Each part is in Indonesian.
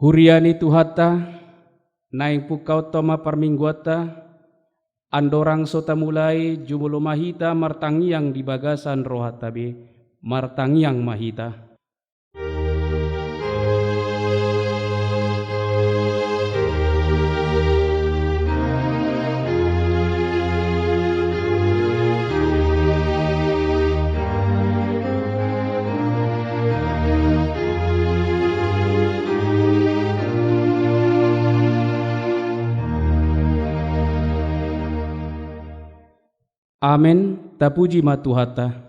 Huriani Tuhata, naing pukau toma parmingguata, andorang sota mulai jumulo mahita martangiang di bagasan rohatabe, martangiang mahita. Amen, tapuji matuhata.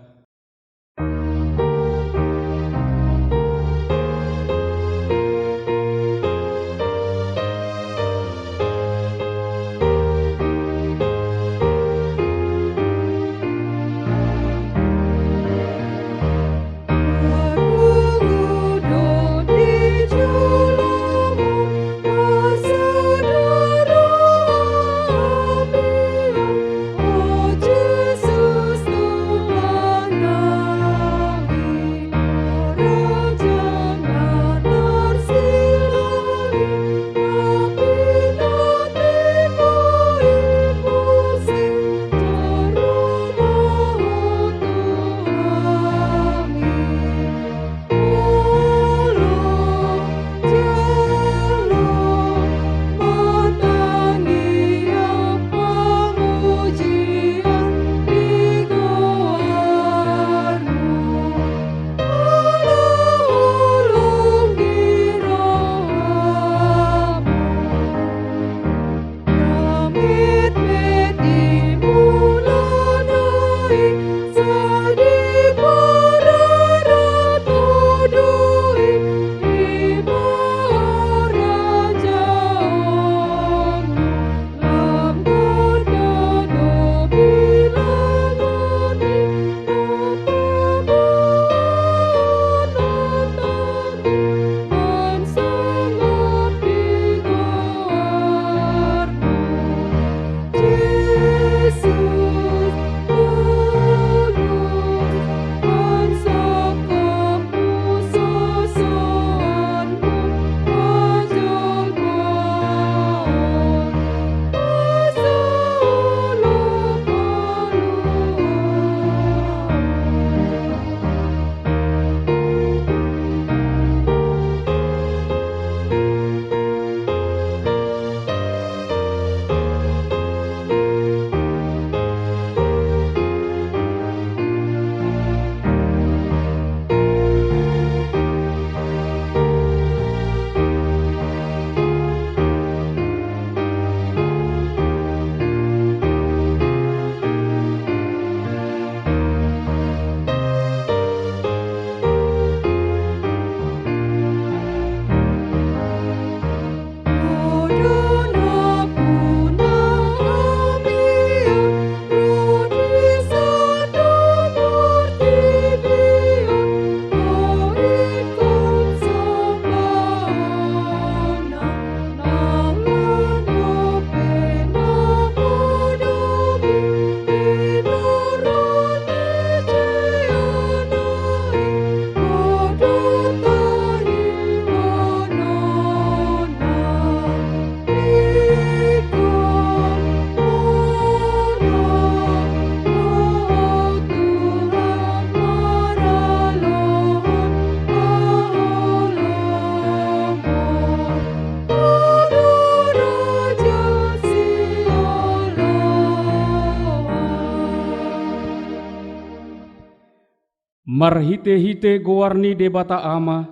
Marhite-hite gowarni debata ama,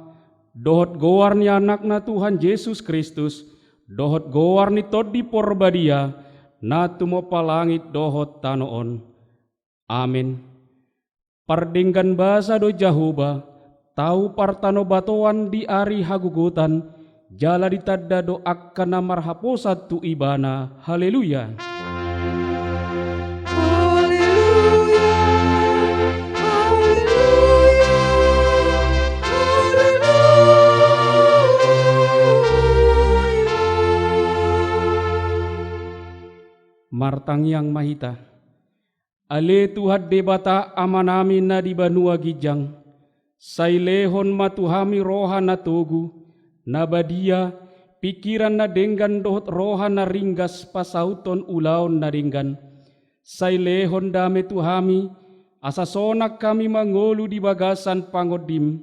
dohot gowarni anakna Tuhan Yesus Kristus, dohot gowarni toddi porbadia, na tumopa langit dohot tanoon. Amin. Pardenggan basa do Jahuba, tau partano batoan di ari hagugutan, jala ditadda do akkana marhaposat tu ibana. Haleluya. Martangiang mahita, ale Tuhan debata amanami na di banua gijang, sailehon matuhami roha na togu, Nabadia pikiran na denggan dohot rohan na ringgas pasauton ulaon na denggan. Say lehon dame tuhami, asa sonak kami mangolu di bagasan pangodim.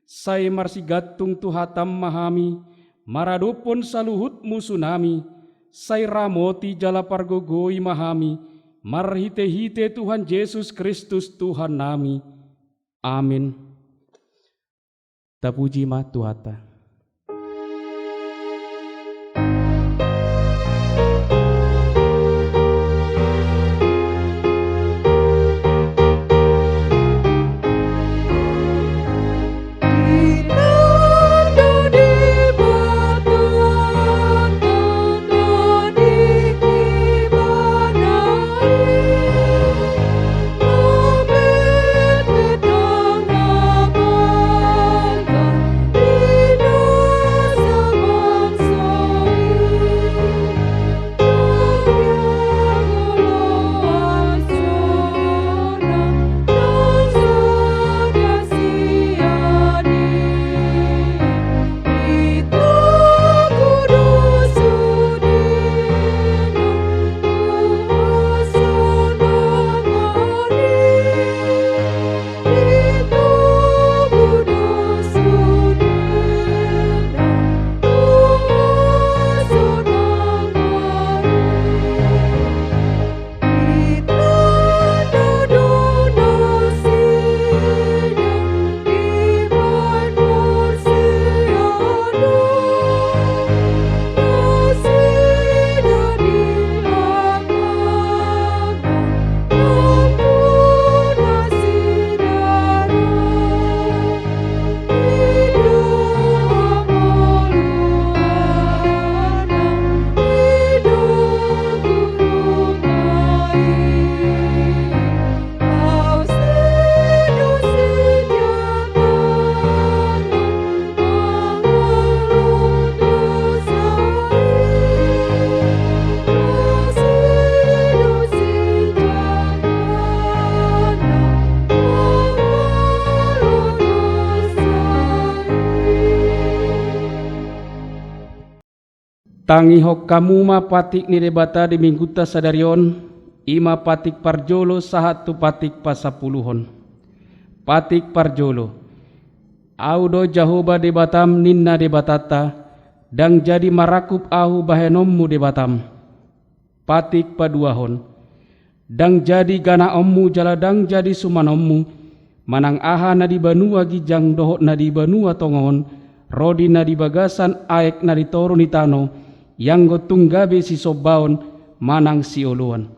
Say marsigatung tuhatam mahami, maradopon saluhut musunami. Say ramoti jala pargogoi mahami, marhite-hite Tuhan Yesus Kristus Tuhan nami. Amin. Tapuji ma Tuhata. Tangi hok kamu ma patik ni debata di mingguta sadarion, ima patik parjolo sahatu patik pasapuluhon. Patik parjolo, audo jahoba debatam ninna debatata, dang jadi marakup ahu bahenommu debatam. Patik paduahon, dang jadi gana ommu jala dang jadi sumanommu, manang aha na di banua gijang dohot na di banua tongon, rodi na di bagasan aek na di toro ni tano, yang gotong gabe si sobaon manang si uluan.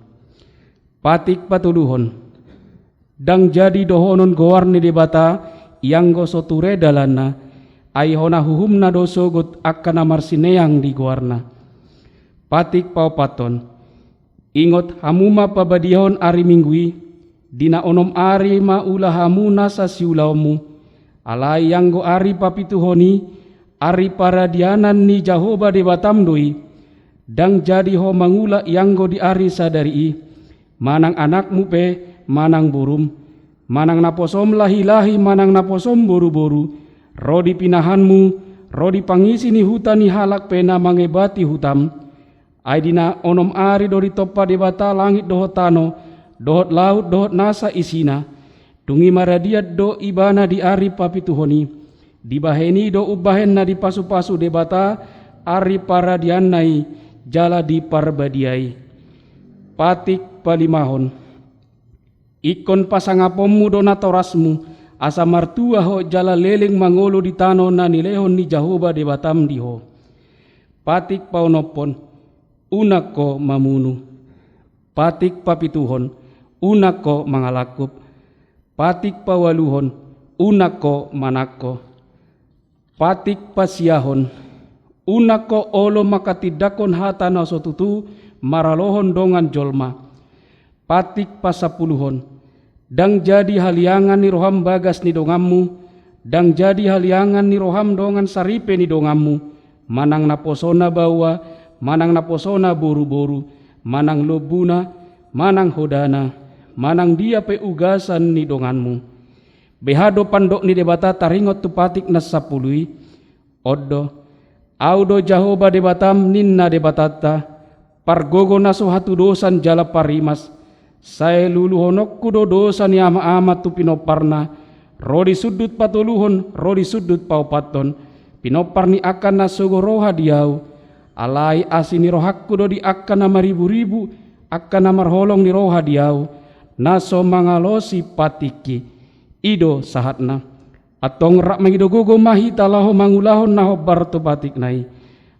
Patik patuluhon, dang jadi dohonon gowarni debata yang go soture dalana, aihona huhumna doso got akkana marsineang di gowarna. Patik paupaton, ingot hamuma pabadihon ari minggui, dina onom ari maula hamuna sa siulaumu, alai yang go ari papituhoni, ari paradianan ni Jahoba debatam doi, dang jadi ho mangula yang go di ari sadari, manang anakmu pe manang burum, manang naposom lahi-lahi manang naposom boru-boru, rodi pinahanmu, rodi pangisi ni hutan ni halak pena mangebati hutam, aidina onom ari dori topa debata langit dohot tano, dohot laut dohot nasa isina, tungi maradiat do ibana di ari papituhoni, dibaheni do ubahen na di pasu-pasu debata ari paradianai jala di parbadiai. Patik palimahon, ikon pasangapommu do natorasmu asa martua ho jala leleng mangolo di tano na nilehon ni Jahoba debatam diho. Patik paunopon, unako mamunu. Patik papituhon, unako mangalakup. Patik pawaluhon, unako manako. Patik pasiahon, unako olo makatidakon hata na sotutu maralohon dongan jolma. Patik pasapuluhon, dang jadi haliangan ni roham bagas ni dongammu, dang jadi haliangan ni roham dongan saripe ni dongammu, manang naposona bawa, manang naposona boru-boru, manang lobuna, manang hodana, manang dia pe ugasan ni donganmu. Behado pandok ni debata taringot tu patik na sapului, oddo Audo Jahoba debatam ninna debatata, pargogo naso hatu dosan jala parimas, saya luluhonok kudo dosa ni ama-ama tu pinoparna, rodi sudut patuluhon, rodi sudut paupaton, pinopar ni akan nasogo roha diau, alai asini rohakku do di akan nama ribu-ribu, akan nama holong ni roha diau, naso mangalosi patiki, ido sahatna, atong rak mangido gogo mahita laho mangulahon naho barto batik nai,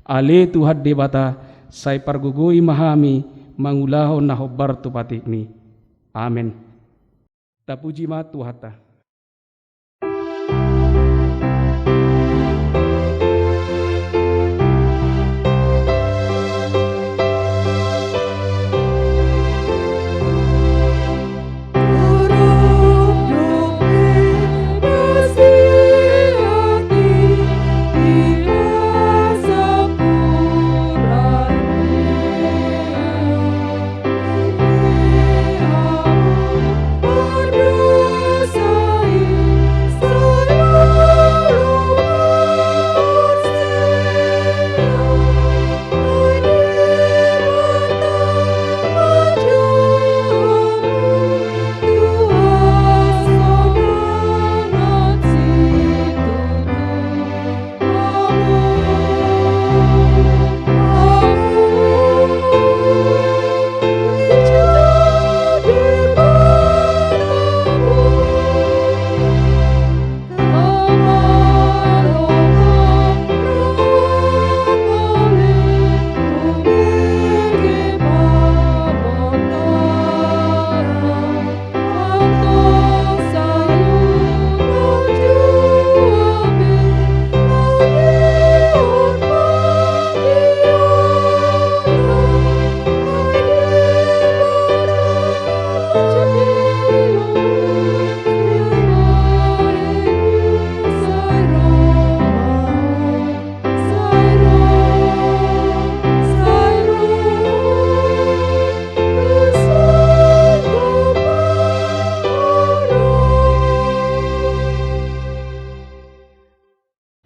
ale Tuhan debata, sai pargugui mahami, mangulahon naho barto batik ni. Amin. Tapuji ma Tuhata.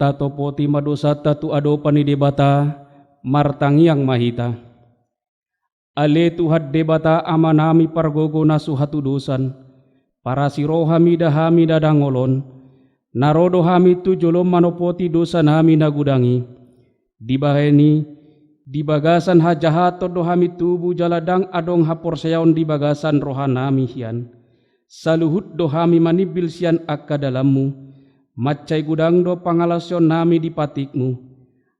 Tato poti madosa tatu ado pani debata martangiang mahita. Ale Tuhan debata amanami pargogo nasu hatu dosan, para sirohami dahami dadangolon, narodo hami tu jolom manopoti dosa nami nagudangi, dibaheni, dibagasan hajahato dohami tubu jaladang adong haporseyaon dibagasan rohanami hian, saluhut dohami manibil sian akka dalammu, macai gudang do pangalasyon nami di patikmu,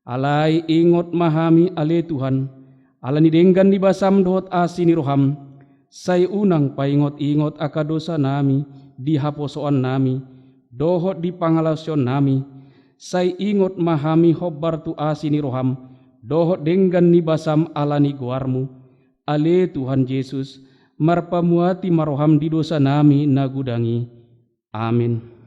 alai ingot mahami ale Tuhan, alani denggan di basam dohot asini roham, say unang paingot-ingot aka dosa nami, di haposoan nami, dohot di pangalasyon nami, say ingot mahami hobbar tu asini roham, dohot denggan ni basam alani guarmu, ale Tuhan Yesus, marpamuati maroham di dosa nami nagudangi. Amin.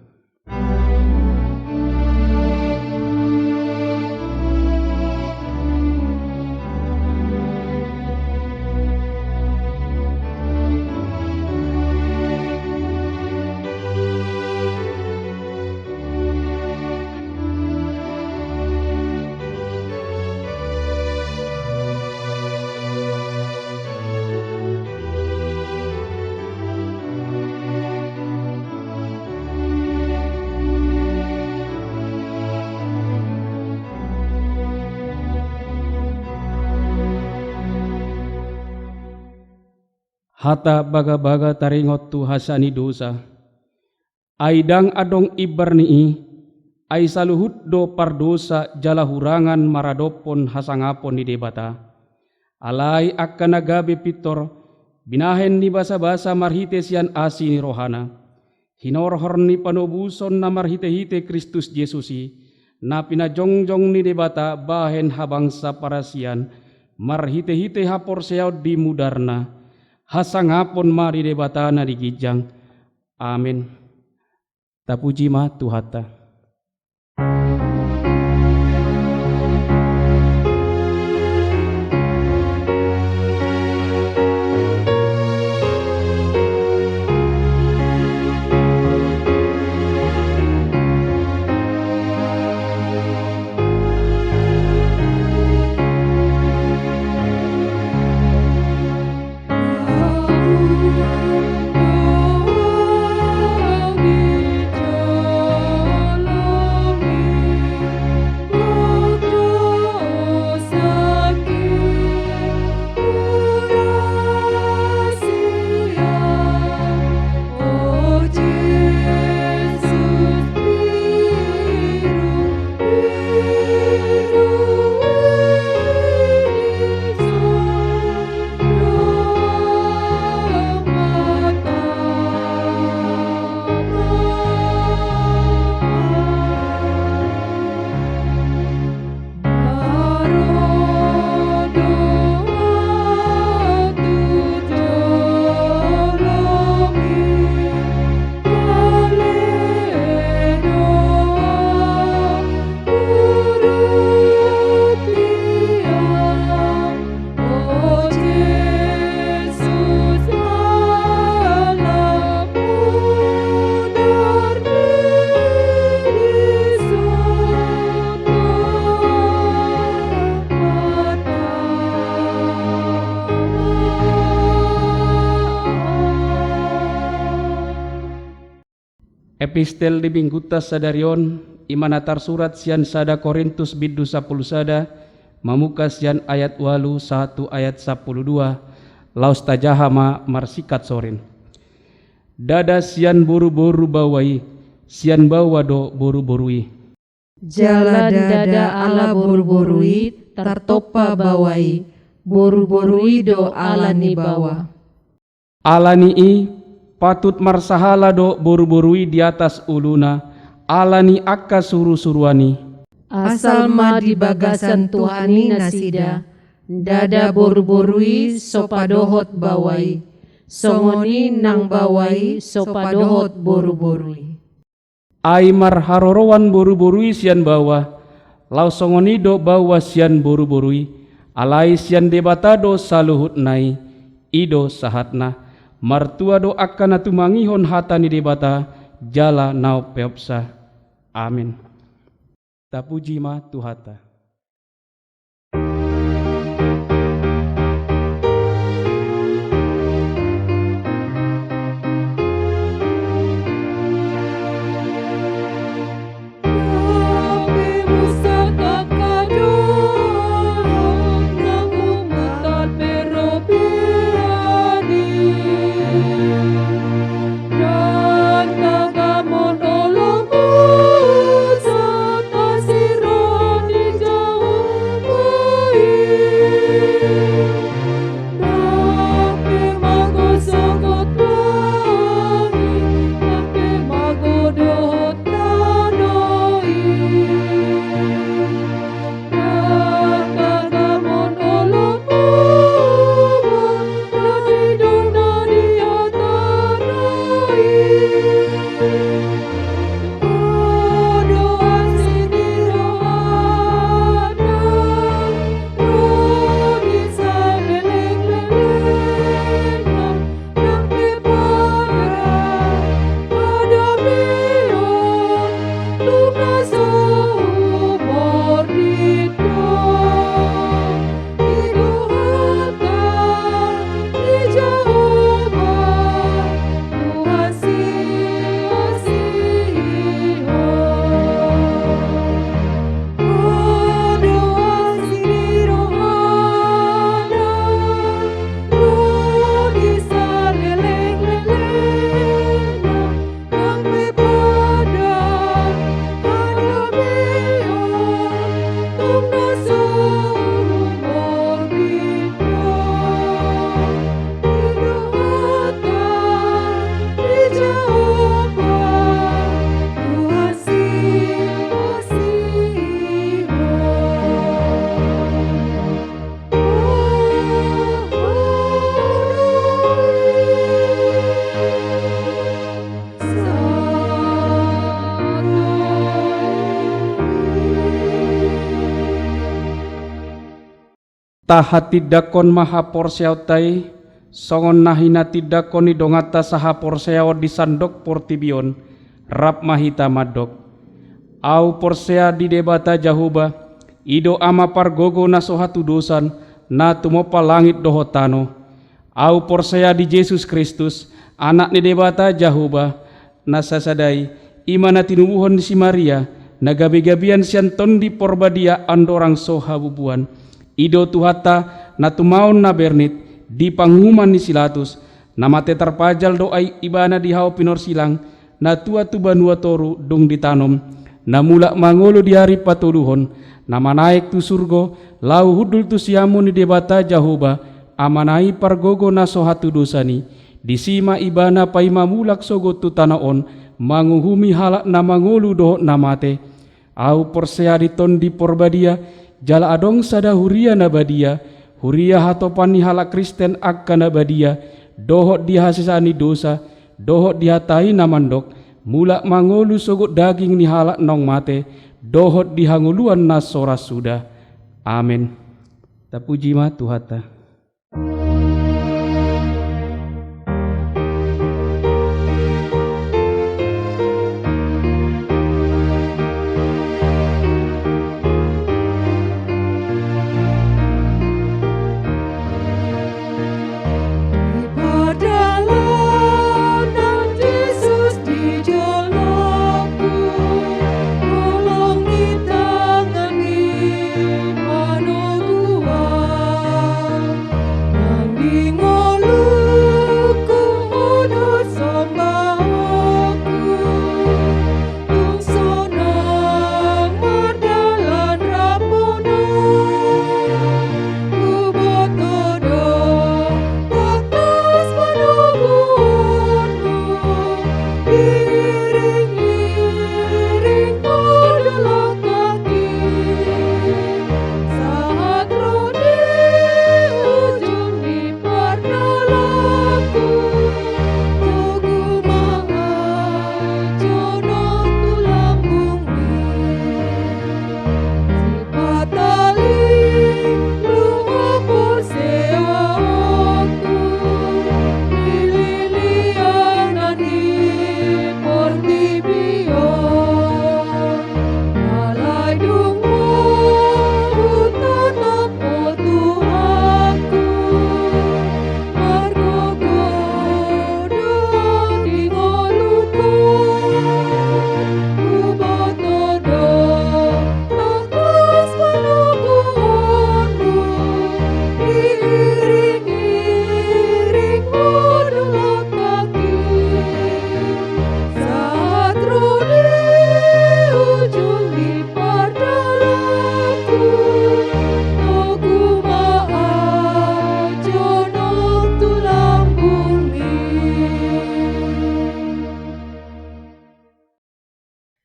Hata baga-baga taringot tu hasani dosa. Aidang adong ibarnii, ay saluhut do pardosa jala hurangan maradopon hasangapon ni debata. Alai akka nagabe pitor, binahen ni basa-basa marhite sian asi ni rohana. Hinorhor ni panobuson na marhite-hite Kristus Yesusi, na pinajongjong ni debata bahen habangsa parasian, marhite-hite hapor seyaw di mudarna. Hasangapon mari debatana di gijang. Amin. Tapuji ma Tuhata. Epistel di Binggutas sadarion imanatar surat sian sada Korintus bidu 10 sada mamuka sian ayat 8 1 ayat 12 laus tajahama marsikat sorin. Dada sian buru-buru bawai sian bawa do buru-burui. Jala dada ala buru-burui tartopa bawai buru-burui do ala ni bawa. Ala ni i patut marsahala do buru-burui di atas uluna, ala ni akka suru-suruani. Asal ma di bagasan Tuhani nasida, dada buru-burui sopadohot bawai, songoni nang bawai sopadohot buru-burui. Ai marharorowan buru-burui sian bawa, lau songoni do bawa sian buru-burui, alai sian debata do saluhut nai, ido sahatna. Martua do akan atumangihon hata ni debata jala nau peopsa. Amin. Tapuji ma Tuhata. Taha tidakon maha porseautai songon nahina tidakon idongata saha porseo di sandok portibion rap mahita madok au porsea di debata jahuba ido ama pargogo na sohatu dosan na tumopa langit dohotano au porsea di Yesus Kristus anak ni debata jahuba na sasadai imana tinubuhon si Maria nagabi-gabian sianton di porbadia andorang soha bubuan ido Tuhata na tumaon na bernit di panghuman ni silatus namate terpajal doai ibana di hao pinor silang na tua tu banua toru dong ditanom na mula mangolo di hari patuluhon na manaik tu surgo lau hudul tu siamu ni debata jahoba amanai pargogo na sohatu dosani disima ibana paima mulak sogo tu tanaon manguhumi halak na mangolu do namate au porsea diton di porbadia jala adong sada huria nabadia huria hatopan ni halak Kristen akan nabadia dohot dihasisani dosa dohot dihatai namandok mulak mangolu sogot daging ni halak nong mate dohot dihanguluan nas soras sudah. Amin. Tapuji ma Tuhata. Adalah nang Yesus di jalan.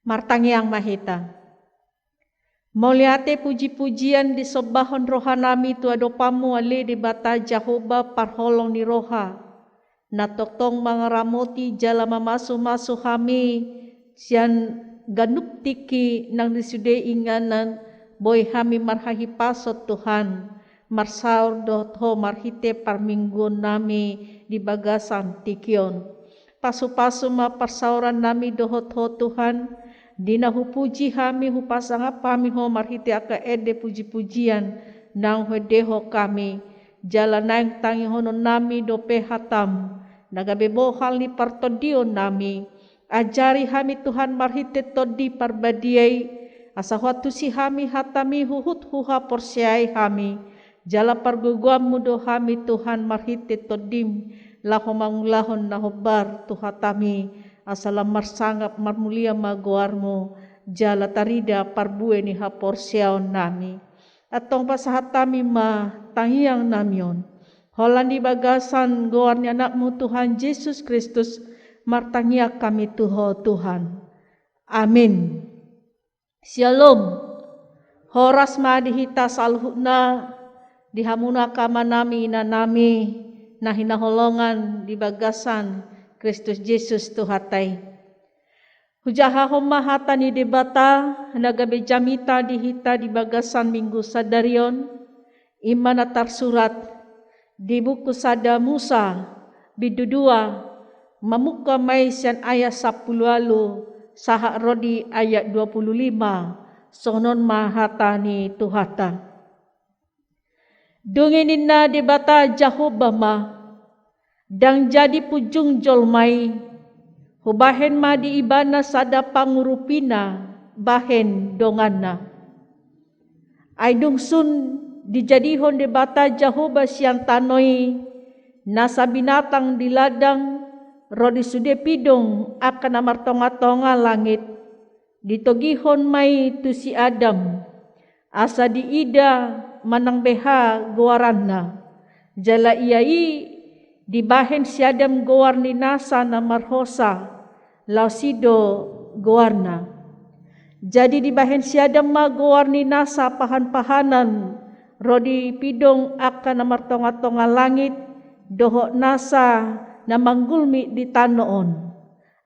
Martangiang mahita. Mauliate puji-pujian di sobahon rohanami tu adopamu ale di bata Jehovah parholong ni roha. Natoktong mangaramoti jala mamasu-masu kami sian ganup tiki nang disude inganan boy kami marhahi pasot Tuhan. Marsaur dotho marhite parminggun nami di bagasan tikion. Pasu-pasu maparsauran nami dohot-ho Tuhan. Dina hupuji kami hupasanga pami ho marhite aka ede puji-pujian nang hodeho kami. Jala naing tangi hono nami dope hatam. Nagabebo hal ni partodio nami. Ajari kami Tuhan marhite todi parbadiai. Asa huatu si kami hatami huhut huha porsiai kami. Jala parguguam mudo kami Tuhan marhite todim. Laho mangulahon nahobar tuhatami. Asalam marsangap marmulia magoarmu jala tarida parbue ni haporsiaon nami. Atong pasahatami ma tangiang namion. Holandi bagasan goarni anakmu Tuhan Yesus Kristus martangia kami tuho Tuhan. Amin. Shalom. Horas ma dihita salhuna dihamuna kama nami ina nami nahinaholongan di bagasan Kristus Yesus Tuhatai. Hujaha homahata ni debata nagabe jamita dihita di bagasan minggu sadarion imana tarsurat di buku sada Musa bidudua mamuka mai sian ayat 10 saha rodi ayat 25 sonon mahata ni Tuhata. Dunginina debata Jehovah ma dang jadi pujung jolmai hubahen ma di ibana sada pangurupina bahen donganna ay dungsun dijadihon debata Jehovah siang tanoi nasa binatang di ladang rodi sude pidong akan amartonga-tonga langit ditogihon mai tu si Adam asa di ida manang beha goaranna jala iai di bahen si Adam goarni nasa na marhosa lausido goarna. Jadi di bahen si Adam ma goarni nasa pahan-pahanan rodi pidong akan na martonga-tonga langit doho nasa na manggulmi di tanoon.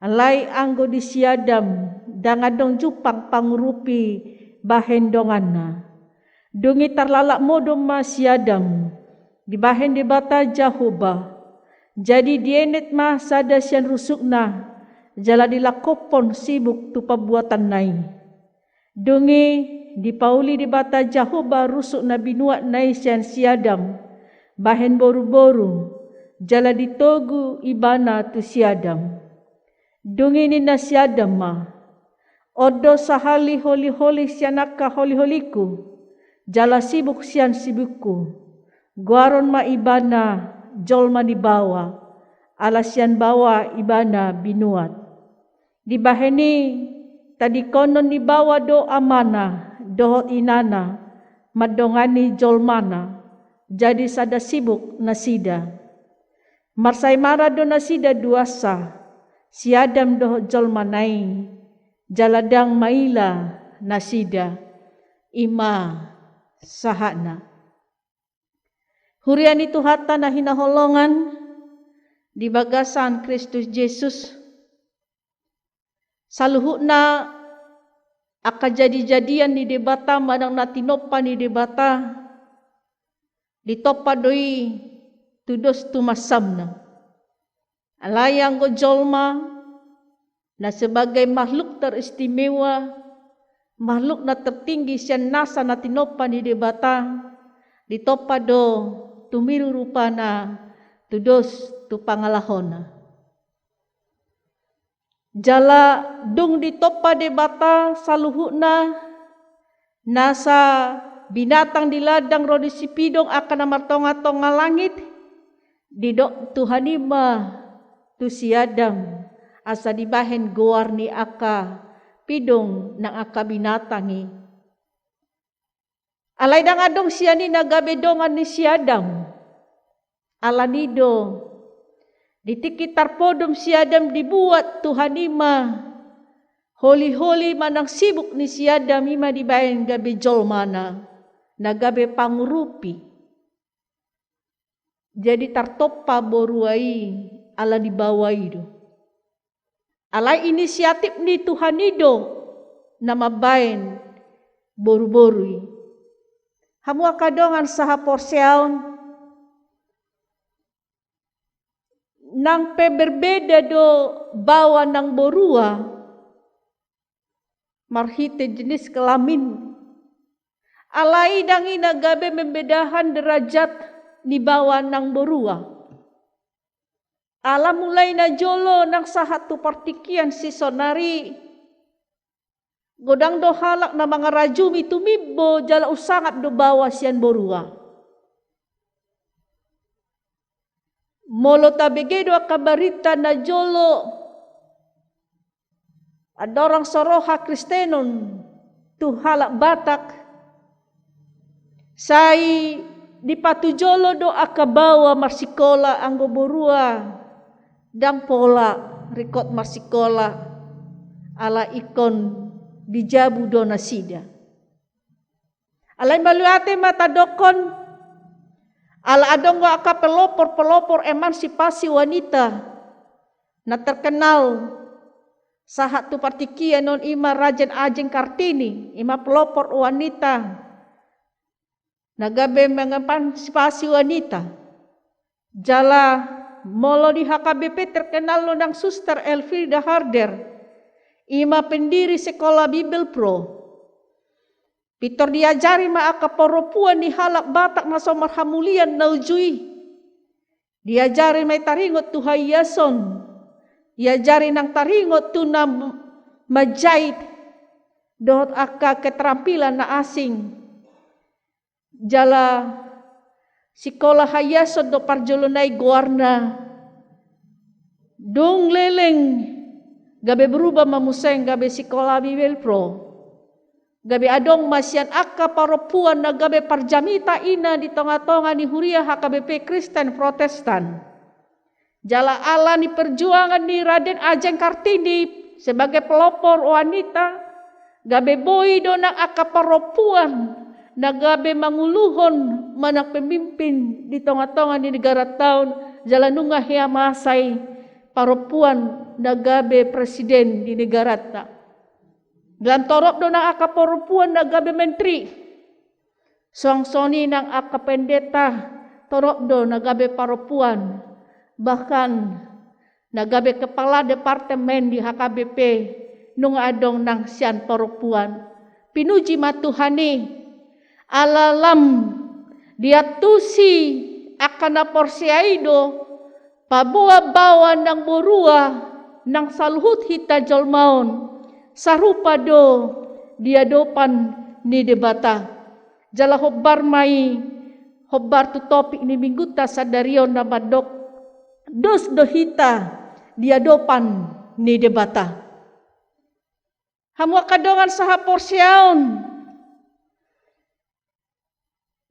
Alay anggo di si Adam dangadong jupang pangurupi bahen donganna. Dungi tarlalak modom ma si Adam di bahen di bata Jehovah. Jadi dienet mah sada sian rusukna jala dilakopon sibuk tu pabuatan nai. Dungi dipauli di bata Jehovah rusuk na binuat nai sian si Adam bahen boru-boru jala ditogu ibana tu si Adam. Dungi ni na si Adam mah odo sahali holi-holi sianaka holi-holiku jala sibuk sian sibukku guaron ma ibana jolma di bawah, alasian bawa ibana binuat. Di baheni tadi konon di bawah do amana, dohot inana, madongani jolmana, jadi sada sibuk nasida. Marsai mara do nasida duasa, si Adam dohot jolmanai, jaladang maila nasida, ima sahana. Hurian itu hata na hinaholongan di bagasan Kristus Yesus. Saluhuna aka jadi-jadian di debata madang natinopa ni debata ditopa doi tudos tumasamna. Alayang go jolma na sebagai makhluk teristimewa, makhluk na tertinggi sian nasa natinopa ni debata ditopa do tumiru rupana tudos tu pangalahona. Jala dung ditopa debata saluhuna nasa binatang di ladang rodi sipidong akan amartonga-tonga langit didok Tuhanima tu si Adam asa dibahen goarni aka pidong nang aka binatangi. Alay dang adong siani nagabedongan ni si Adam. Alanido ditikitar podom si Adam dibuat Tuhanima Holi-holi manang sibuk ni siada mima dibayan gabe jolmana na gabe pangurupi. Jadi tartopa boruai ala dibawai do. Alai inisiatif ni Tuhan ido na mabayan boru-borui. Hamu akadongan saha porseaon nang berbeda do bawa nang borua marhite jenis kelamin. Alai dangi nagabe membedahan derajat ni bawa nang borua. Ala mulai na jolo nang sahatu partikian si sonari godang do halak na mga rajumi tumibo jala usangat do bawa sian borua. Molo tabegedo akabarita na jolo ada orang soroha Kristenon tu halak Batak sai di patujolo do akabawa marsikola anggo borua dan pola rekod marsikola ala ikon dijabu do nasida. Alai maluate mata dokon ala adong wa aka pelopor emansipasi wanita na terkenal sahat tu partikia non ima Rajen Ajeng Kartini ima pelopor wanita nagabe mengemansipasi wanita jala molo di HKBP terkenal nang Suster Elfrida Harder ima pendiri sekolah Bible Pro. Pitor diajari ma aka poropuan ni halak Batak na somar hamulian naujui. Diajari may taringot tu hayason. Diajari nang taringot tu na majait. Dot aka keterampilan na asing. Jala sekolah hayason do parjolonay guarna. Dong leleng gabe berubah mamuseng gabe sekolah Bible Pro. Gabe adong masyan akka paropuan na gabe parjamita ina di tonga-tonga ni Huria HKBP Kristen Protestan. Jala ala ni perjuangan ni Raden Ajeng Kartini sebagai pelopor wanita. Gabe boy do na akka paropuan na gabe manguluhon manak pemimpin di tonga-tonga ni negara taun. Jala nunga hea masay paropuan na gabe presiden di negara ta. Dan torok do nang aka perempuan na gabe menteri. Songsoni nang aka pendeta torok do na gabe perempuan. Bahkan na gabe kepala departemen di HKBP nung adong nang sian perempuan. Pinuji matuhani alalam diatusi akan porsiaido pabuah bawa nang borua nang saluhut hita jolmaon. Sarupa do diadopan ni debata. Jala hobbar mai hobbar tu topik ni mingguta sadarion na madok dos do hita diadopan ni debata. Hamu kadongan saha porsiaon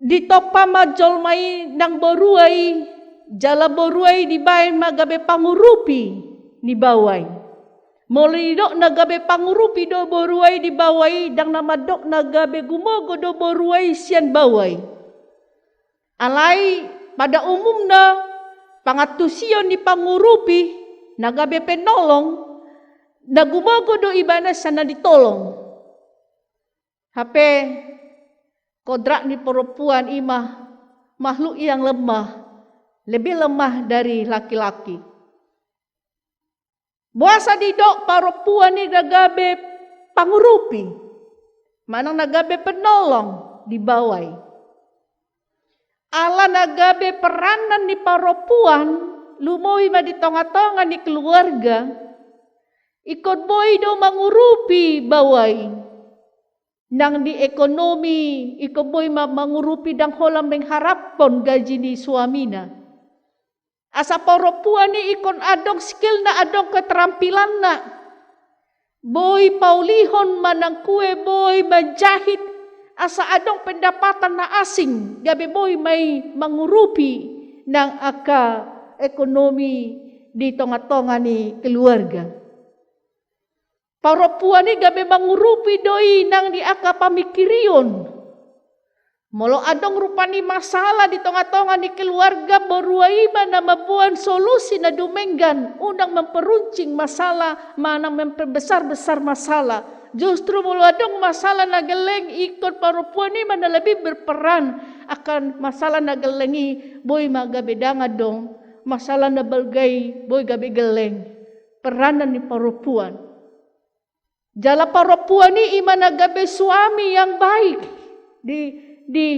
ditopa majol mai nang boruai jala boruai dibae magabe pangurupi ni bawai. Molidok nagabe pangurupi do boruai di bawai dang namadok nagabe gumogo do boruai sian bawai. Alai pada umumna pangatusion di pangurupi nagabe penolong nagumogo do ibana sana ditolong. Hape kodrak ni perempuan imah makhluk yang lemah, lebih lemah dari laki-laki. Buasa didok perempuan ni nagabe pangurupi. Manang nagabe penolong di bawai. Ala nagabe peranan ni perempuan lumoy ma di tonga-tonga ni keluarga. Ikut boy do mangurupi bawai. Nang di ekonomi ikut boy ma mangurupi dang holam mengharapon gaji ni suamina. Asa perempuan ni ikon adong skill na adong keterampilan na. Boy paulihon manang kue boy majahit. Asa adong pendapatan na asing. Gabi boy may mangurupi ng aka ekonomi di tonga-tonga ni keluarga. Paropuan ni gabe mangurupi doi nang di aka pamikirion. Molo adong rupani masalah di tengah-tengah ni keluarga beruaiba na mabuan solusi na dumenggan unang memperuncing masalah mana memperbesar-besar masalah. Justru molo adong masalah na geleng ikut paropuan ni mana lebih berperan akan masalah na gelengi boy magabe dong masalah na belgai boy gabe geleng peranan ni paropuan. Jala paropuan ni imana gabe suami yang baik di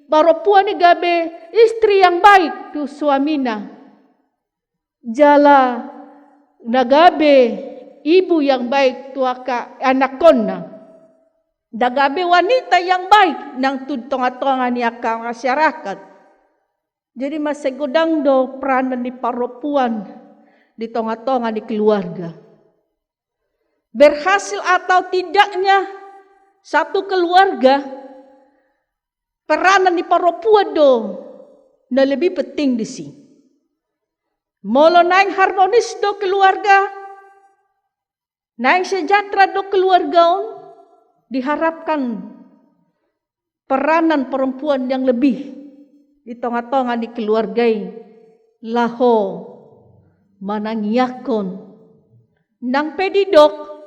paropuan ni gabe istri yang baik tu suamina. Jala nagabe ibu yang baik tu aka anak konna. Dagabe wanita yang baik nang tengah-tengah ni aka masyarakat. Jadi masegudang do peranan ni paropuan di tengah-tengah di keluarga. Berhasil atau tidaknya satu keluarga, peranan di paropuan do na lebih penting di sini. Molo naing harmonis do keluarga, naing sejahtera do keluarga, diharapkan peranan perempuan yang lebih di tengah-tengah di keluargai laho manangyakon nang pedidok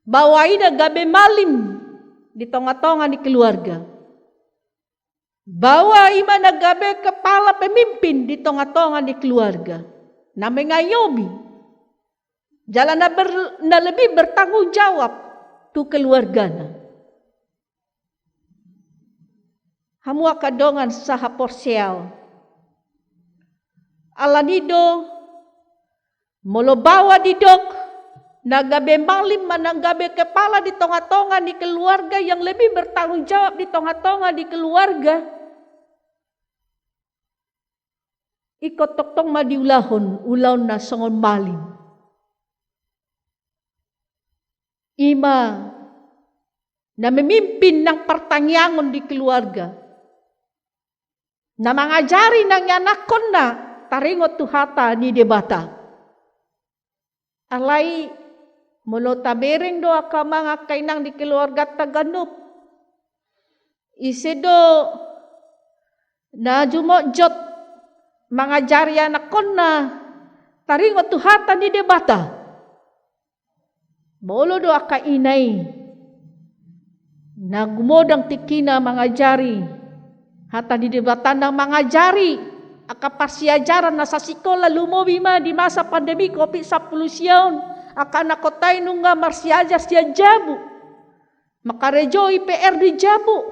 bawai na gabe malim di tengah-tengah di keluarga. Bawa ima na gabe kepala pemimpin di tengah-tengah di keluarga. Na mengayomi. Jalan na lebih bertanggung jawab tu keluarga na. Hamua kadongan saha porsial. Alanido molo bawa didok nagabe malim mananggabe kepala di tengah-tengah di keluarga yang lebih bertanggung jawab di tengah-tengah di keluarga. Ikot toktong madiulahon ulaw na songon malim. Ima na memimpin ng pertangyangon di keluarga. Na mangajari ng yanakon na taringot tuhata ni debata. Alay molo tabering do aka mga kainang di keluarga taganup. Isedo na jumojot mga jarya na konna taringot tuhata ni debata. Molo do aka inay na gumodang tikina mga jari hata di debata ng mga jari aka pasiajaran na sa sikola lumobima di masa pandemi COVID-19 aka nakotay nung nga marsiaja siya jabu makarejo IPR di jabu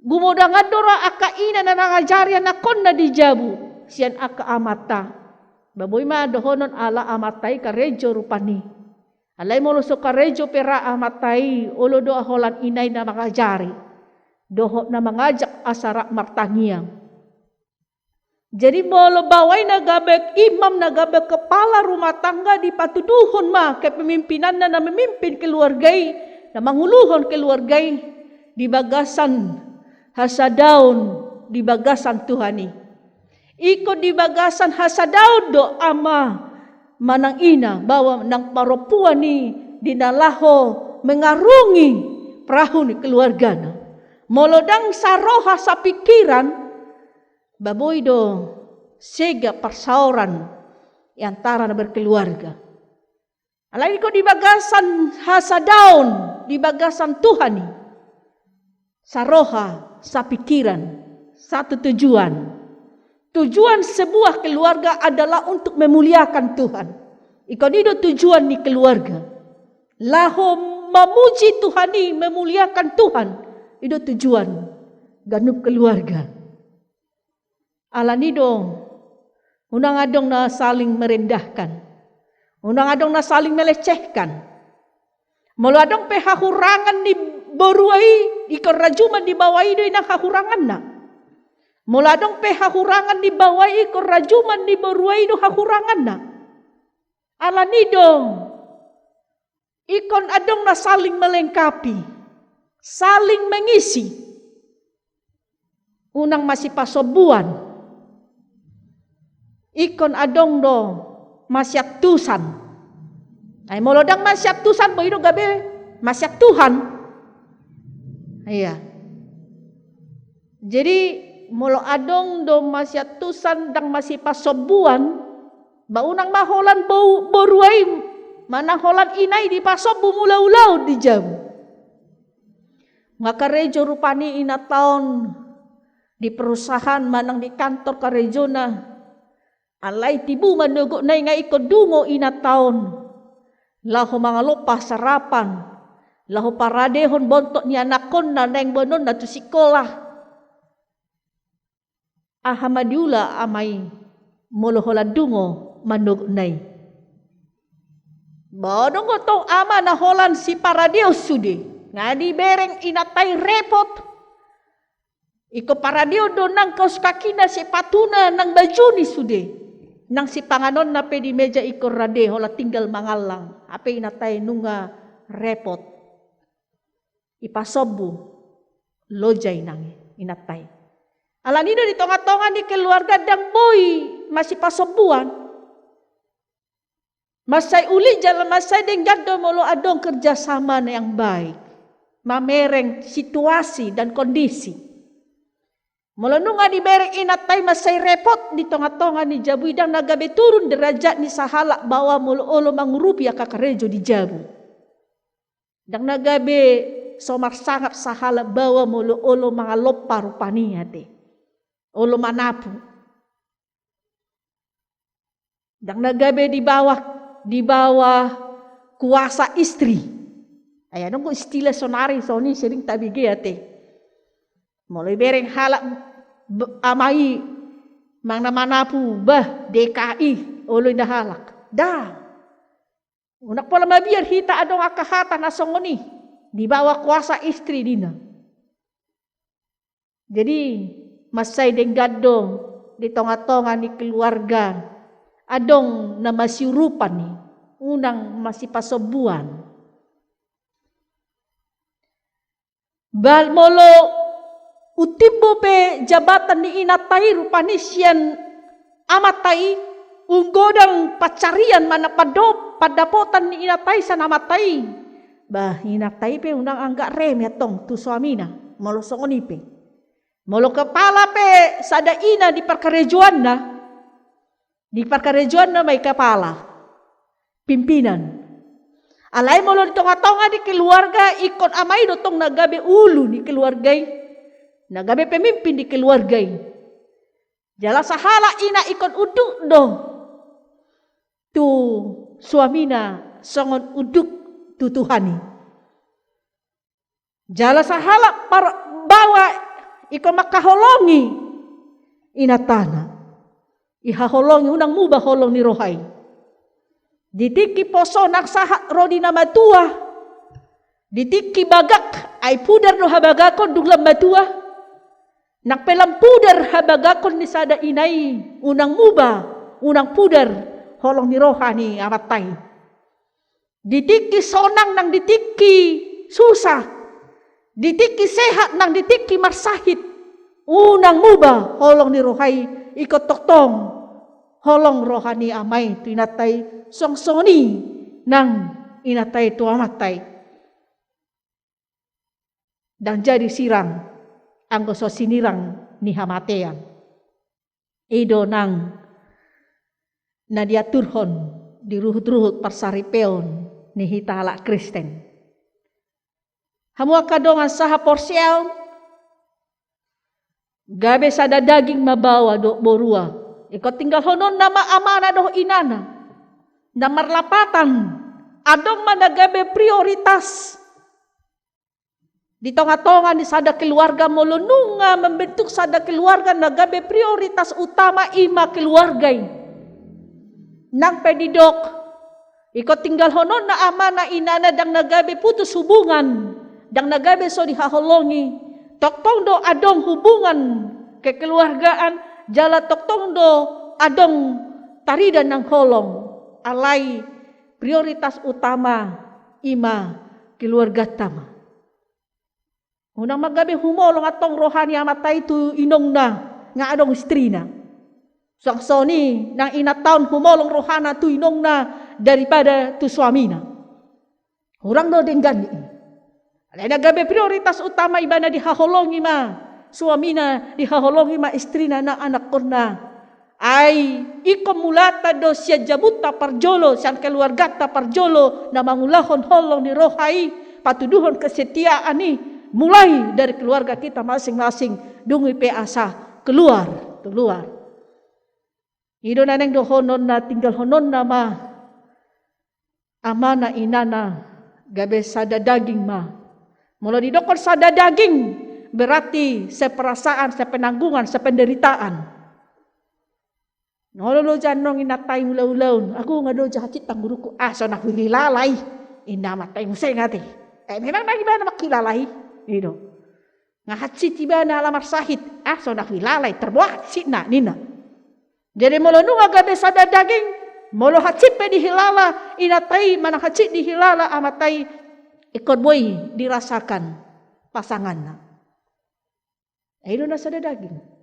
gumodang adora aka ina na nangajarya na kon na di jabu siyan aka amata baboy ma dohonon ala amatay karejo rupani alay mo luso karejo pera amatay ulo do aholan inay na mangajari doho na mangajak asara martangiang. Jadi molo bawai nagabek imam nagabek kepala rumah tangga dipatuduhon ma kepemimpinan na memimpin keluargai na manguluhon keluargai di bagasan hasadaun di bagasan Tuhani. Iko di bagasan hasadaun do ama manang ina bawa nang paropuan ni dinalaho mengarungi perahu ni keluarga na. Molodang saroha sa pikiran baboy do sega persauran antara na berkeluarga. Alay ko di bagasan hasadaun, di bagasan Tuhani. Saroha sa pikiran, satu tujuan. Tujuan sebuah keluarga adalah untuk memuliakan Tuhan. Iko nido tujuan ni keluarga. Laho memuji Tuhani, memuliakan Tuhan. Itu tujuan ganup keluarga. Alanido, unang adong na saling merendahkan, unang adong na saling melecehkan. Molo adong pehahurangan ni boruai, ikon rajuman di bawai do inang hahurangan na. Molo adong pehahurangan di bawai, ikon rajuman di boruai do hahurangan na. Alanido, ikon adong na saling melengkapi, saling mengisi. Unang masih pasobuan. Ikon adong do masyaktusan Ay molodang masyap tusan mo ino gabi masyap Tuhan. Iya. Jadi molo adong do masyap tusan dang masih pasobuan baunang maholan boruay manaholan inay di pasobu mula-ulaw di jam. Nga karejo rupani ina taon di perusahaan manang di kantor karejo na alay tibu manugo na nga ikodungo ina taon. Laho mga lupa sarapan, laho paradehon bontok ni anakon na neng bonon na tu sikolah. Ahamadiula amay moloholan dungo manugnay. Bodong gotong ama na holan si paradew sudi. Nga di bereng inatay repot. Iko paradew do nang kaus kakina si patuna nang baju ni sudi. Nang si panganon na pe di meja iko radeho la tinggal mangalang. Ape inatay nunga repot. Ipasobu lojay nang inatay. Alanido di tonga-tonga di keluarga dang boy masih pasobuan. Masay uli jalan masay deng gado molo adong kerjasama na yang baik. Mamereng situasi dan kondisi. Molo nunga di bereng inatay masay repot di tonga-tonga ni jabu idang nagabe turun derajat ni sahala bawa molo olo mangurupi akakarejo di jabu. Dang nagabe somar sangap sahala bawa molo olo mga lopa rupani ate. Olo manapu. Dang nagabe di bawah kuasa istri. Ayan nung istilah sonari soni sering tabige ate. Mulai bereng halak amai mang namanapu bah DKI oloy na halak. Da. Unak pala mabiar hita adong akahatan asongoni di bawah kuasa istri dina. Jadi masay deng gadong di tonga-tonga ni keluarga adong na masyurupan ni unang masih pasobuan. Bal molo utibo pe jabatan ni inatay rupani siyan amatay unggodang pacarian mana padapotan ni inatay sa namatay. Bah inatay pe unang angga rem yatong tu suamina molo songoni pe. Molo kepala pe sada ina di perkarejuan na. Di perkarejuan na may kepala. Pimpinan. Alay molo di tonga-tonga di keluarga ikon amay dotong nagabe ulu di keluargay. Nagabe pemimpin di keluargay. Jala sahala ina ikon uduk do. Tu suamina songon uduk tutuhani. Jala sahala bawa ikon makaholongi inatana. Ihaholongi unang mubah holong ni rohay. Ditiki poso naksahat rodi na matua. Ditiki bagak ay pudar no habagakon duglam matua. Nakpelam pudar habagakon ni sada inay. Unang muba, unang pudar holong ni rohani amatay. Ditiki sonang nang ditiki susah. Ditiki sehat nang ditiki marsahit. Unang muba holong ni rohay ikot toktong holong rohani amay tu inatay songsoni nang inatay tu amatay. Dan jadi sirang anggo so sinirang ni hamatean. Edo nang nadiaturhon di ruhut-ruhut parsaripeon ni hitala Kristen. Hamua kadongan saha porsial gabe sada daging mabawa do borua. Iko tinggal honon nama amana do inana. Namar lapatan adong managabe prioritas. Di tonga-tonga ni sada keluarga molonunga membentuk sada keluarga nagabe prioritas utama ima keluargay. Nang pedidok iko tinggal honon na amana inana dang nagabe putus hubungan. Dang nagabe so dihaholongi. Toktong do adong hubungan kekeluargaan jala toktong do adong taridan ng holong alay prioritas utama ima keluarga tama. Unang magabi humolong atong rohani amatay tu inong na nga adong istri na. Sangsoni nang inataon humolong rohana tu inong na daripada tu suamina. Orang do denggan ni. Ada gabe prioritas utama ibana dihaholongi ma suamina, dihaholongi ma istrina na anak korna. Ai iko mulata do sia jabuta parjolo sian keluargata parjolo na mangulahon holong ni rohai patuduhon kesetiaan ni mulai dari keluarga kita masing-masing dungi pe asa keluar. Ido naneng do honon na tinggal honon na ma amana inana gabe sada daging ma. Mula didokon sada daging berarti seperasaan, sepenanggungan, sependeritaan. Nololo janong inatay mula-ulaun. Aku ngado jahacit tang guruku. So nak wilalay. Ina matay mo say ngati. Memang na iba na makilalay. Ino. Ngahacit iba na alamar sahit. So nak wilalay. Terbuat sit na nina. Jadi mula nunga gabe sada daging. Mula hacit pe dihilala. Inatay manang hacit dihilala. Amatay ikut boy dirasakan pasangan na. Ino na sada daging.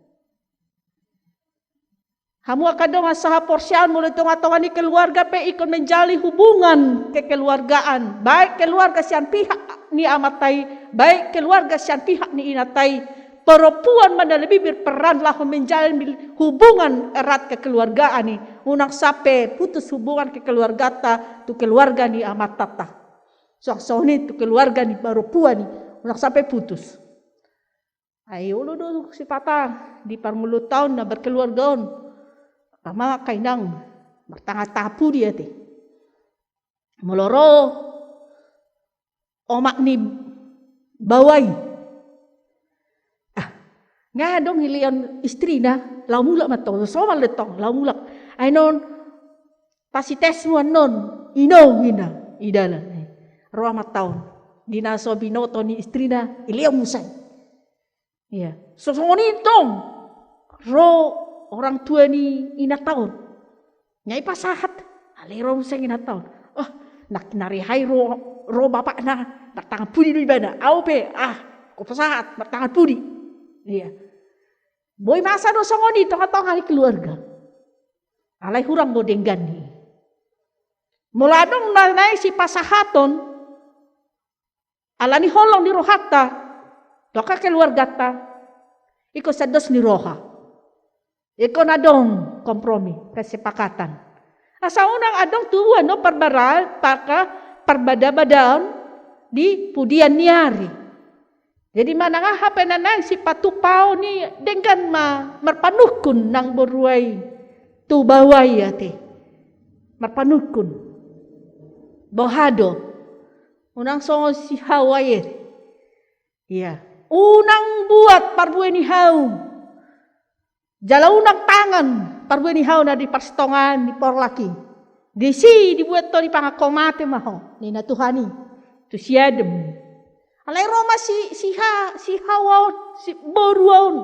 Hamu akadong asaha porsian mulai tonga-tonga ni keluarga pe ikut menjali hubungan kekeluargaan. Baik keluarga sian pihak ni amatai, baik keluarga sian pihak ni inatai. Perempuan mana lebih berperan lah menjalin hubungan erat kekeluargaan ni. Unang sape putus hubungan kekeluargata tu keluarga ni amatata. So ni tu keluarga ni perempuan ni unang sape putus. Ayo lu si patah di parmulu tahun na berkeluargaon. Kama kainang bertangga tapu dia ti. Meloro omak ni bawai. Ngadong hilian istri na lau mulak matong somal letong lau mulak. Ainon pasites mo non ino gina idala. Roa mataon dina so binoto ni istri na iliam musay. Iya. So songonitong ro orang tua ni inataon. Nyai pasahat. Alero musang inataon. Nak narihai ro bapak na. Nak tangan pudi du ibana. Aupe. Ko pasahat. Nak tangan pudi. Iya. Boy masa do songoni. Tong-tong hari keluarga. Alay hurang do denggan ni. Muladong nanay si pasahaton. Alani holong ni rohata. Doka keluarga ta. Iko sados ni roha. Iko na dong kompromi, kesepakatan. Asa unang adong tuwa no perbaral, perbada-badaan di pudian niari. Jadi mana nga hapenanang si patupao ni dengan merpanukun nang boruay tu baway ate. Merpanukun. Bohado. Unang songo si hawayet. Iya. Unang buat parbuay ni haw. Jalaunang tangan parbuay ni haw na di parstongan di porlaki. Disi dibuat to di pangakomate maho ni natuhani. Tu siadem. Alay Roma si hawa si boruaun.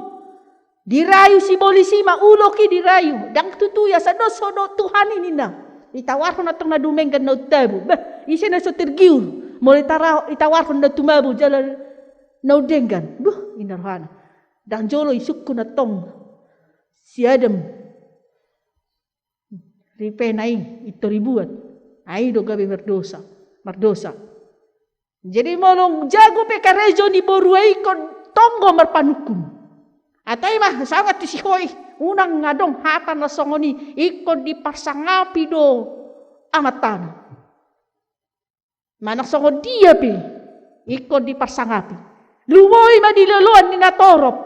Dirayu si bolisi maulo ki dirayu. Dang tutuya sa dosodo tuhani nina. Itawarhon atong na dumenggan na utabu. Isi na so tergiur. Mulai itawarhon na tumabu jalan na udenggan. Inarhana. Dang jolo isukku na tong. Si Adam ripenai itu ribuat. Ai do gabe merdosa. Jadi molong jago pe karejo ni boruai kon tonggo merpanukum. Atai mah sangat tisihoi unang ngadong hatan na songoni ikon dipasangapi do amatan. Manak songo dia pe ikon dipasangapi. Lumoy madiloloan ni natorop.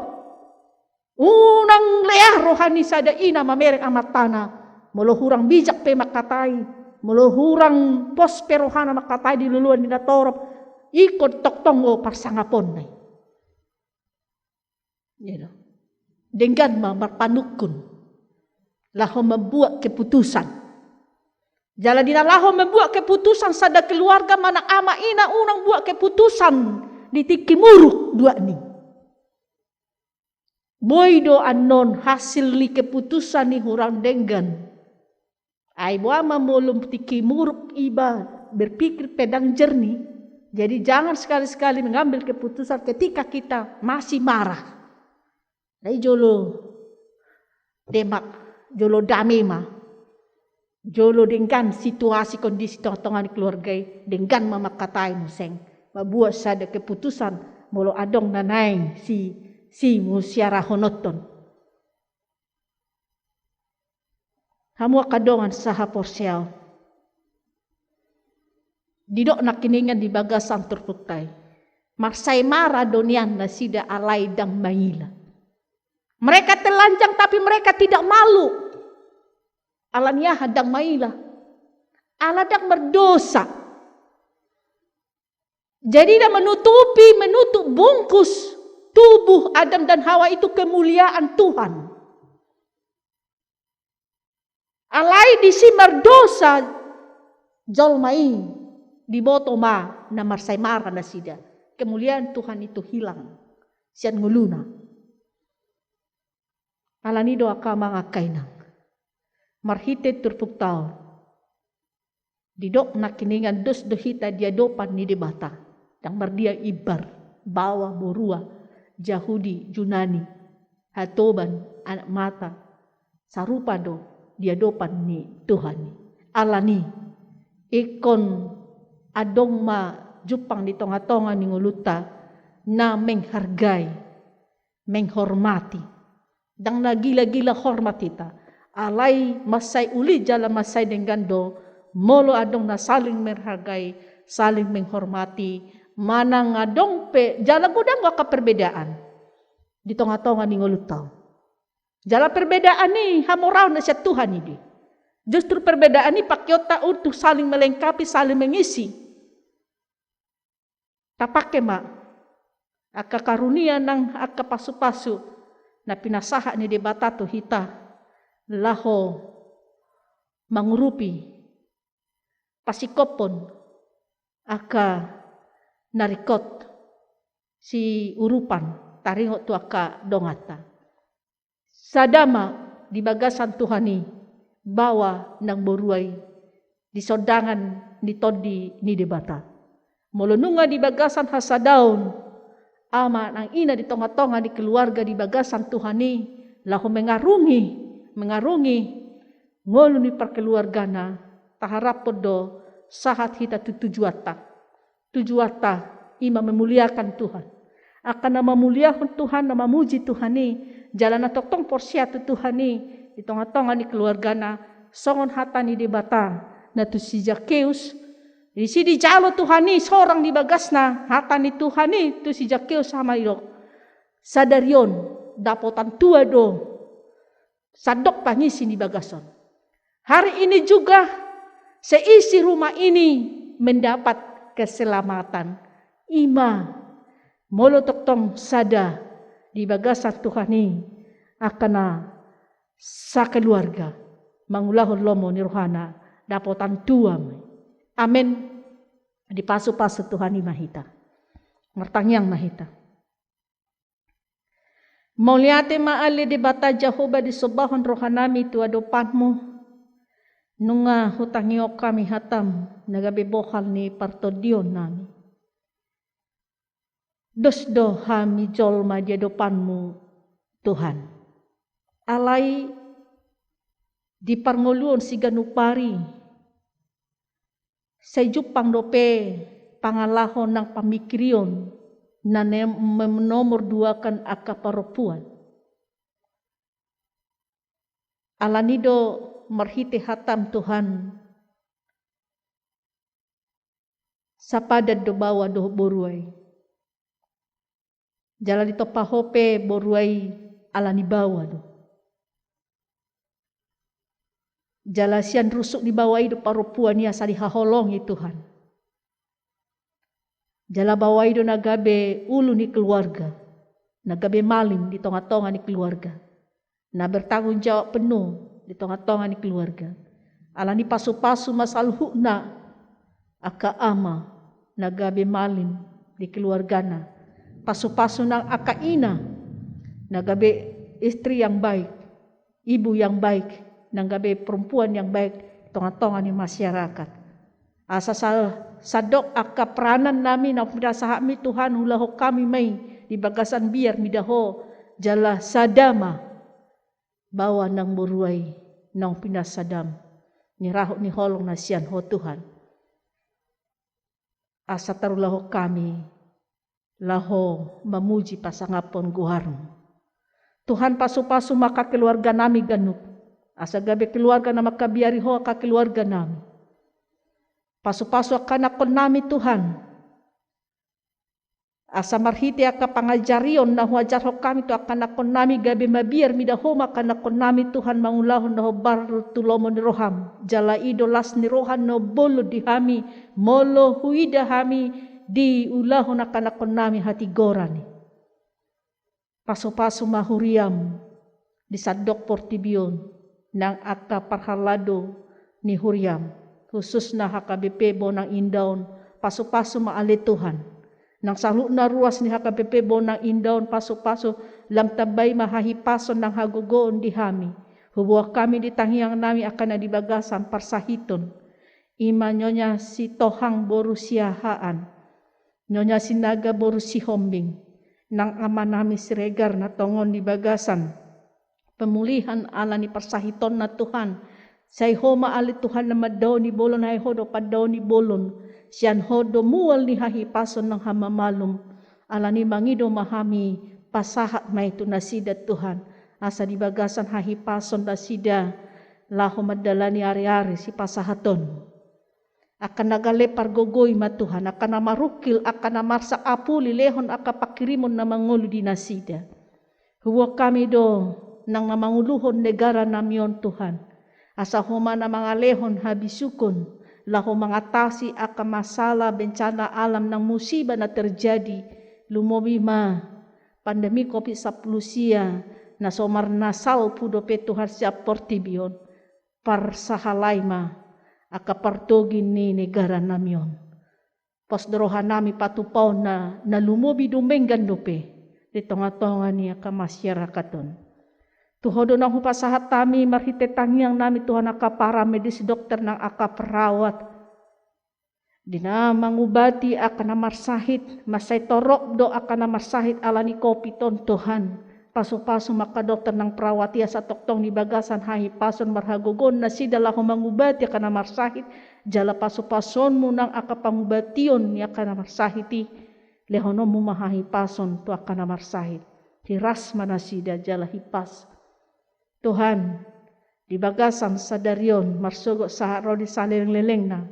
Unang leah rohani sada ina mamerek amatana. Melohurang bijak pe makatai. Melohurang pos pe rohana makatai di luluan di natorop. Ikut tok tonggo parsangapon na. Dengan marpanukun. Laho membuat keputusan. Jala dina laho membuat keputusan sada keluarga mana ama ina unang buat keputusan. Di tikimuruk dua ni. Boydo anon hasil li keputusan ni hurang denggan. Ay buama molum tiki muruk iba berpikir pedang jernih. Jadi jangan sekali-sekali mengambil keputusan ketika kita masih marah. Ay jolo demak, jolo dame ma. Jolo dengan situasi kondisi tengah-tengah di keluarga dengan mamakatai museng. Mabuat sada keputusan molo adong nanay si musyara honoton. Hamu kadongan saha porsial. Didok nakiningan di bagasan terputai. Marsai mara donian na sida alai dang maila. Mereka telanjang tapi mereka tidak malu. Alania hadang maila. Aladang berdosa. Jadi dia menutup bungkus tubuh Adam dan Hawa itu kemuliaan Tuhan. Alai disimar dosa jolmai di botoma na marsai mara na sida. Kemuliaan Tuhan itu hilang. Sian nguluna. Alani doa ka mga kainang. Marhite turpuktao. Didok nakiningan dos dohita dia dopan ni debata. Yang mardia ibar, bawa borua, Yahudi, Junani, Hatoban, anak mata. Sarupa do dia dopan ni Tuhan. Alani ikon adong ma jupang di tonga-tonga ni nguluta na menghargai, menghormati. Dang na gila-gila hormat kita. Alai masai uli jala masai dengan do molo adong na saling menghargai, saling menghormati, mana ngadong pe jala gudang waka perbedaan di tengah-tengah ni ngolutau. Jala perbedaan ni hamorau na siya Tuhan ini. Justru perbedaan ni pakyota untuk saling melengkapi, saling mengisi. Tapake ma aka karunia nang aka pasu-pasu na pinasaha ni debata to hita. Laho mangurupi pasikopon aka narikot si urupan taringot tu aka dongata. Sadama di bagasan Tuhani bawa nang boruai di sodangan ni todi ni debata. Molonunga di bagasan hasadaun ama nang ina di tonga-tonga di keluarga di bagasan Tuhani laho mengarungi ngolu ni perkeluargana taharap podo sahat hita tujuata ima memuliakan Tuhan akan nama memuliakan Tuhan nama muji Tuhani jalan tong porsia tu Tuhani di tengah-tengah ni keluargana songon hatani debata na tu si Zakeus di sini jalo Tuhani seorang di bagasna hatani Tuhani tu si Zakeus sama iro sadarion dapotan tua do sadok pangisi di bagason. Hari ini juga seisi rumah ini mendapat keselamatan. Ima molotok tong sada di bagasan Tuhani akana sa keluarga mangulahon lomo ni rohana dapotan tuam. Amin. Di pasu-pasu Tuhani mahita. Mertangyang mahita. Mauliate maali di bata Jehovah di sobahon rohanami tu adopanmu nunga hutangio kami hatam nagabi bokal ni partodion nami. Dosdo hami jolma di adopanmu Tuhan. Alai di parngoluon si ganupari sa jupang dope pangalahon ng pamikirion na menomor dua kan aka parupuan. Alanido marhiti hatam Tuhan sa padad do bawa do boruay. Jala dito pahope boruay alani bawa do. Jala sian rusuk di bawah do parupuan niya sa dihaholongi Tuhan. Jala bawai do nagabe ulu ni keluarga. Nagabe maling di tonga-tonga ni keluarga. Na bertanggung jawab penuh di tonga-tonga ni keluarga. Alani pasu-pasu masaluhu na aka ama nagabe maling di keluargana. Pasu-pasu ng aka ina nagabe istri yang baik. Ibu yang baik. Nagabe perempuan yang baik tonga-tonga ni masyarakat. Asa sadok aka peranan namin na pinasahami Tuhan hulaho kami may di bagasan biar midaho jala sadama bawa nang buruay nang pinasadam ni raho ni holong na sian ho Tuhan. Asa tarulah kami laho memuji pasangapon guharmu. Tuhan pasu-pasu maka keluarga nami ganuk. Asa gabe keluarga na makabiari ho ka keluarga nami. Pasu-pasu akan akon nami Tuhan. Asa marhiti aka pangajarion na huajar ho kami tu akan akon nami gabe mabiar midaho akan akon nami Tuhan mangulahon na ho baru tulomo ni roham. Jala idolas ni rohan no bolo di hami. Molo huida hami di ulahon akan akon nami hati gorani. Pasu-pasu mahuriam di sadok portibion nang aka parhalado ni huriam. Khusus na HKBP Bonang Indaun pasu-pasu maali Tuhan. Nang salu na ruas ni HKBP Bonang Indaun pasu-pasu lam tabay mahahipason ng hagugoon di hami. Hubuah kami di tanghiyang nami akan na dibagasan parsahiton. Ima nyonya si Tohang Borusiahaan. Nyonya si Naga Borusihombing. Nang ama nami siregar na tongon di bagasan. Pemulihan ala ni parsahiton na Tuhan. Say homa ali Tuhan na madaw ni bolon hay hodo padaw ni bolon. Siyan hodo muwal ni hahipason ng hamamalum. Ala ni mangido mahami pasahat may ito na sida Tuhan. Asa di bagasan hahipason na sida. Laho madala ni ari-ari si pasahaton. Akan nagalepar gogoy matuhan, akan namarukil, akan namarsak apuli, lehon, akan pakirimon na mangulu di nasida. Huwag kami do nang namanguluhon negara namion Tuhan. Asa huma na mga lehon habisukon, laho mangatasi akan masalah bencana alam ng musibah na terjadi. Lumobi ma, pandemi COVID-19 na somar nasal pudo pe Tuhan siap portibion, parsahalay ma. Akapartogin ni negara namion. Pasdorohan nami patupaw na nalumobi dumenggan dope. Ditonga-tonga niya ka masyarakaton. Tuhodo nang hupasahat tami marhitetangyang nami Tuhan akapara medis dokter nang akaperawat. Dina mangubati akan namarsahit. Masay torok do akan namarsahit ala ni kopiton Tuhan. Paso-paso maka dokter ng perawat ya sa toktong ni bagasan hahipason marhagogon na sida laho mangubati akan namarsahit jala paso-pason mo nang akapangubation ya akan namarsahiti lehono mo mahahipason to akan namarsahit hiras manasida jala hipas Tuhan di bagasan sa daryon marsugo sa rodi saleng-leleng na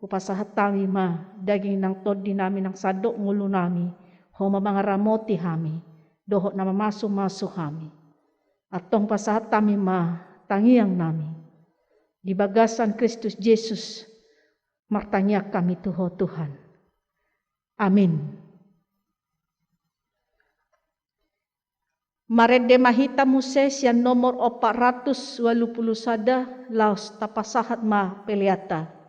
upasahat tami ma daging ng tod di namin ng sadok ngulo nami homa mga ramoti hami dohot na mamasok-masok kami. At tong pasahat kami tangiang nami. Di bagasan Kristus Jesus, martanya kami tuho Tuhan. Amin. Marede mahita Moses yang nomor 481 laos tapasahat ma peliata.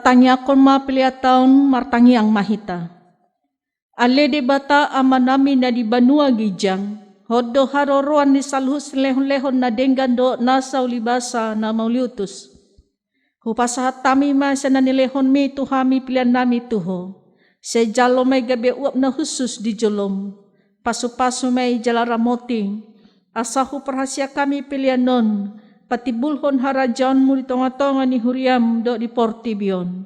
tanya kon ma piliataon martangi ang mahita. Ale de bata ama nami na di banua gijang, hodo haroroan ni salhus lehon-lehon na denggando nasa ulibasa na mauliutus. Hupasahat tami ma sa nanilehon mi tuhami pilihan nami tuho. Se jalo may gabi uap na husus di jolom. Pasu-pasu may jalaramoting. Asahu perhasia kami pilihan non. Patibulhon harajan mo di tonga-tonga ni huriam do di portibion.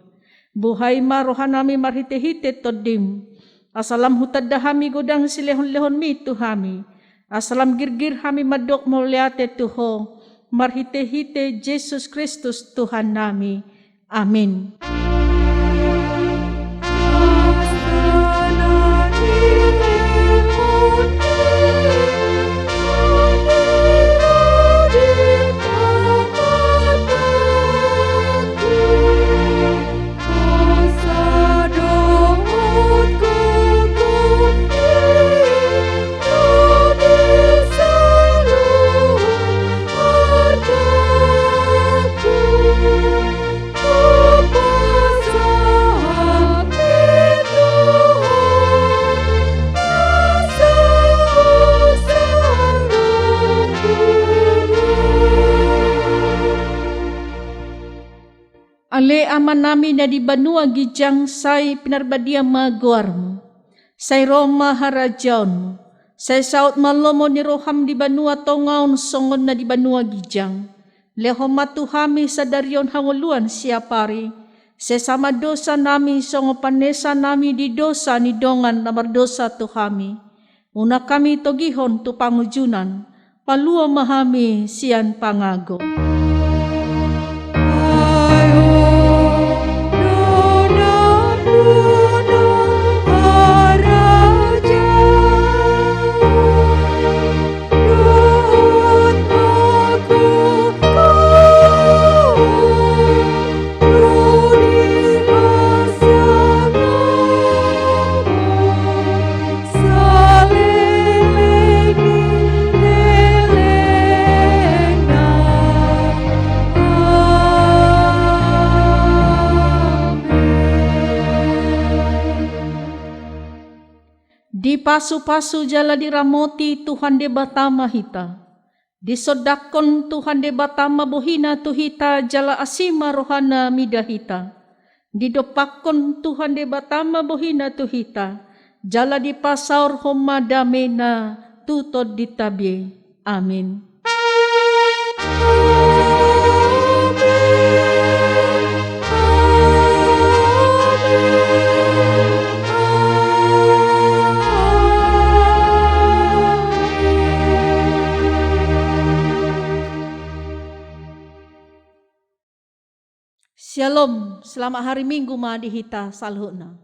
Buhay ma rohanami marhite-hite todim. Asalam hutad dahami godang silehon-lehon mi tuhami. Asalam girgir hami madok muliate tuho. Marhite-hite Jesus Kristus Tuhan nami. Amin. Ale ama nami na di banua gijang say pinarbadia maguarmu. Say Roma harajaon. Say saut malomo ni roham di banua tongaon songon na di banua gijang. Leho matuhami sa daryon hanguluan siapari. Say sama dosa nami songo panesa nami di dosa ni dongan na mardosa tuhami. Una kami togihon tu pangujunan. Palua mahami sian pangago. Di pasu-pasu jala diramoti Tuhan de batama hita. Di sodakon Tuhan de batama bohina tuhita jala asima rohana midahita. Di dopakon Tuhan de batama bohina tuhita. Jala di pasaur homa damena tutod ditabye. Amin. Shalom, selamat hari Minggu ma dihita salhuna.